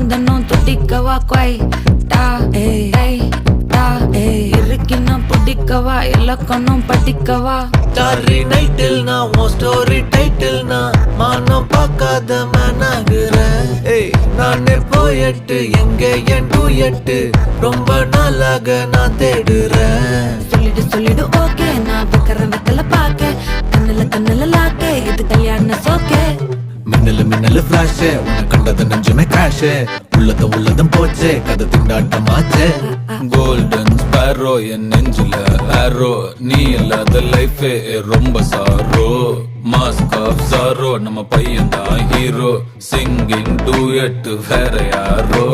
தன்னும் துட்டிக்கவா கொய் டா ஏய் டா இருக்கின்னா புடிக்கவா இலக்கணம் படிக்கவா ஸ்டாரி நைட்டில் நான் உன் ஸ்டோரி டைட்டில் நான் மானம் பார்க்காத மனாகுறேன். நானே போயட்டு எங்க என் டூயட்டு ரொம்ப நாளாக நான் தேடுறேன். சொல்லிடு ஓகே நான் வைக்கிறேன் வெத்தல பாக்க கண்ணுல லாக்கே இது கல்யாண சோக்கே மின்னலு ஃபிளாஷ் உன்னை கண்டது நெஞ்சுமே கிராஷ் உள்ளதும் போச்சே கதை திண்டாட்டமாச்சே. கோல்டன் ஸ்பேரோ என் நெஞ்சில ஆரோ நீ இல்லாத லைஃபே ரொம்ப சாரோ மாஸ்க் ஆஃப் சாரோ நம்ம பையன் தான் ஹீரோ சிங்கிங் டூயட் வேற யாரோ